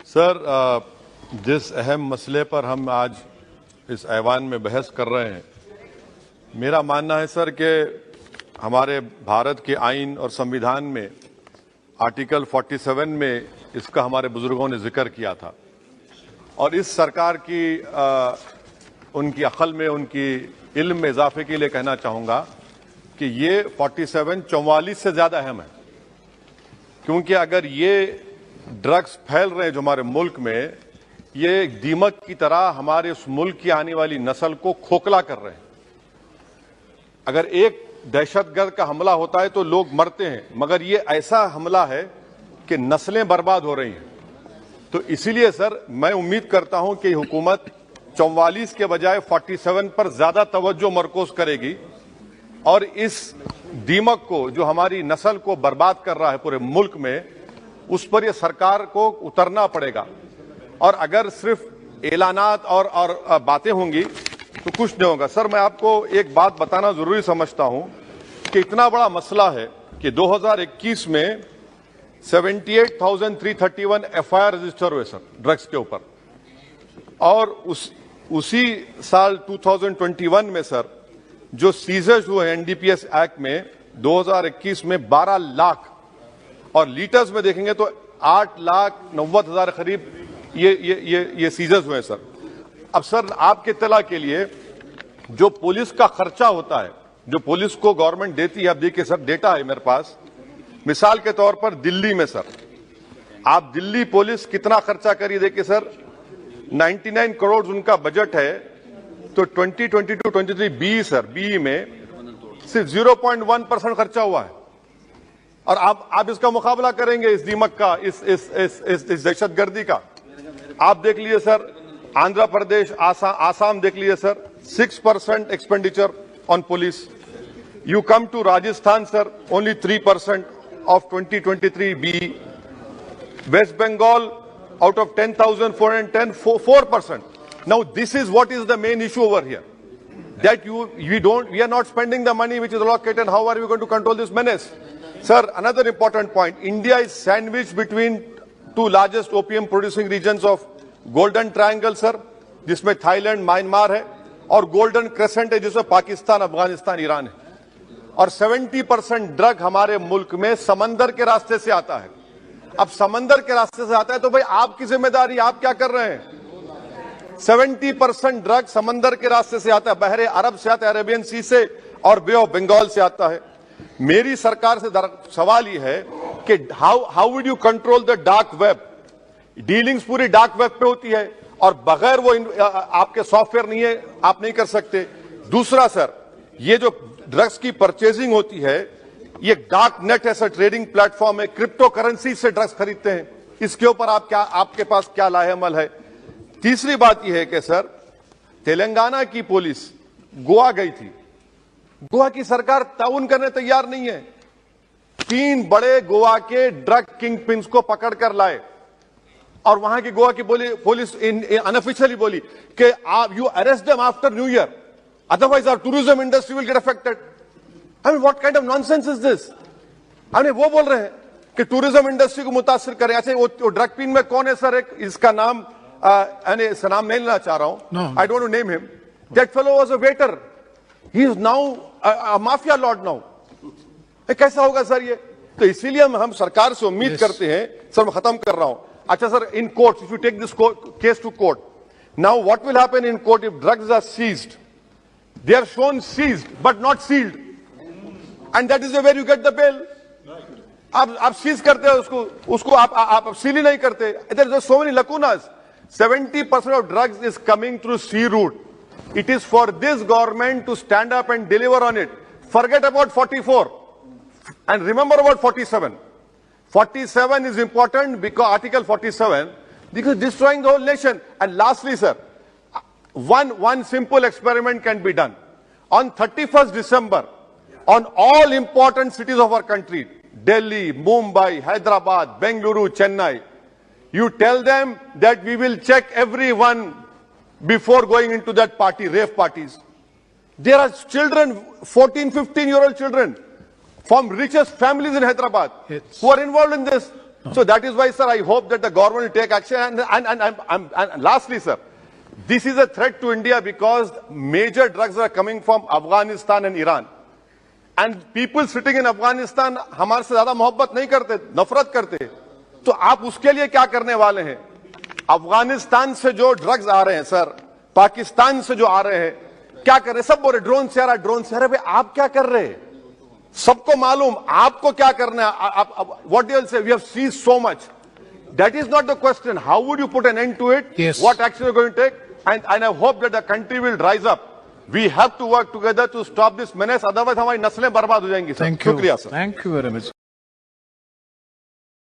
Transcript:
Sir, जिस अहम मसले पर हम आज इस ऐवान में बहस कर रहे हैं, मेरा मानना है सर कि हमारे भारत के आइन और संविधान में आर्टिकल 47 में इसका हमारे बुजुर्गों ने जिक्र किया था और इस सरकार की उनकी अक्ल में, उनकी इल्म में इजाफे के लिए कहना चाहूंगा कि ये 47 44 से ज्यादा अहम है, क्योंकि अगर ये ड्रग्स फैल रहे हैं जो हमारे मुल्क में, ये दीमक की तरह हमारे उस मुल्क की आने वाली नस्ल को खोखला कर रहे हैं। अगर एक दहशतगर्द का हमला होता है तो लोग मरते हैं, मगर ये ऐसा हमला है कि नस्लें बर्बाद हो रही हैं। तो इसीलिए सर मैं उम्मीद करता हूं कि हुकूमत 44 के बजाय 47 पर ज्यादा तवज्जो मरकूज करेगी और इस दीमक को जो हमारी नस्ल को बर्बाद कर रहा है पूरे मुल्क में, उस पर यह सरकार को उतरना पड़ेगा। और अगर सिर्फ ऐलानात और बातें होंगी तो कुछ नहीं होगा। सर, मैं आपको एक बात बताना जरूरी समझता हूं कि इतना बड़ा मसला है कि 2021 में 78,331 FIR रजिस्टर हुए सर ड्रग्स के ऊपर, और उसी साल 2021 में सर जो सीजर्स हुए एनडीपीएस एक्ट में 2021 में 12 लाख, और लीटर्स में देखेंगे तो 8,90,000 करीब ये सीजर्स हुए सर। अब सर आपके इत्तला के लिए जो पुलिस का खर्चा होता है, जो पुलिस को गवर्नमेंट देती है, अब देखिए सर डेटा है मेरे पास, मिसाल के तौर पर दिल्ली में सर आप दिल्ली पुलिस कितना खर्चा करिए, देखिए सर 99 करोड़ उनका बजट है, तो 2022-23 बी सर बी में सिर्फ 0.1% खर्चा हुआ है। और आप इसका मुकाबला करेंगे इस दीमक का, इस दहशतगर्दी का। आप देख लीजिए सर आंध्र प्रदेश, आसाम देख लीजिए sir 6% expenditure on police. You come to Rajasthan sir only 3% of 2023 B. West Bengal out of 10,410, 4%. Now this is what is the main issue over here, that we are not spending the money which is allocated. How are we going to control this menace? Sir, another important point, India is sandwiched between two largest opium producing regions of Golden Triangle sir, जिसमें Thailand, Myanmar है, और golden crescent है जिसमें Pakistan, Afghanistan, Iran है। और 70% drug हमारे मुल्क में समंदर के रास्ते से आता है। अब समंदर के रास्ते से आता है तो भाई आपकी जिम्मेदारी, आप क्या कर रहे हैं? 70% ड्रग समंदर के रास्ते से आता है, बहरे अरब से आता है, अरेबियन सी से और बे ऑफ बंगाल से आता है। मेरी सरकार से सवाल यह है कि how would you control the dark web? Dealings पूरी डार्क वेब पे होती है और बगैर वो आपके सॉफ्टवेयर नहीं है, आप नहीं कर सकते। दूसरा सर, ये जो ड्रग्स की परचेजिंग होती है, ये डार्क नेट ऐसा ट्रेडिंग प्लेटफॉर्म है, क्रिप्टो करेंसी से ड्रग्स खरीदते हैं। इसके ऊपर आपके पास क्या लाहेअमल है? तीसरी बात यह है कि सर तेलंगाना की पुलिस गोवा गई थी, गोवा की सरकार ताउन करने तैयार नहीं है। 3 बड़े गोवा के ड्रग किंग पिन्स को पकड़कर लाए और वहां की गोवा की पुलिस अनऑफिशियली बोली कि you arrest them after new year, otherwise our tourism industry will get affected. I mean, what kind of nonsense is this? I mean, वो बोल रहे हैं कि टूरिज्म इंडस्ट्री को मुतासिर करें। अच्छा, वो ड्रग पिन में कौन है सर? एक इसका नाम इसका नाम नहीं लेना चाह रहा हूं, I don't know name him. That fellow was a waiter, he is now a mafia Lord now. कैसा होगा सर ये? तो इसीलिए हम सरकार से उम्मीद करते हैं। सर मैं खत्म कर रहा हूं। अच्छा sir, in court if you take this case to court, now what will happen in court if drugs are seized? They are shown seized but not sealed, and that is where you get the bail. आप seize करते हो उसको आप seal ही नहीं करते। There are so many lacunas. 70% of drugs is coming through sea route. It is for this government to stand up and deliver on it. Forget about 44 and remember about 47. 47 is important because Article 47, because destroying the whole nation. And lastly, sir, one simple experiment can be done. On 31st December, on all important cities of our country, Delhi, Mumbai, Hyderabad, Bengaluru, Chennai, you tell them that we will check everyone before going into that party, rave parties. There are children, 14, 15-year-old children from richest families in Hyderabad who are involved in this. So that is why, sir, I hope that the government will take action. And lastly, sir, this is a threat to India because major drugs are coming from Afghanistan and Iran. And people sitting in Afghanistan हमारे से ज्यादा मोहब्बत नहीं करते, नफरत करते. तो आप उसके लिए क्या करने वाले हैं? अफगानिस्तान से जो ड्रग्स आ रहे हैं सर, पाकिस्तान से जो आ रहे हैं, क्या कर रहे हैं? सब बोल रहे ड्रोन से आ रहा, ड्रोन से आ रहा. आप क्या कर रहे हैं? सबको मालूम आपको क्या करना है. What do you say? We have seized so much. That is not the question. How would you put an end to it? Yes. What action are you going to take? And I hope that the country will rise up. We have to work together to stop this menace. Otherwise, हमारी नस्लें बर्बाद हो जाएंगी. Thank you. शुक्रिया sir. Thank you very much.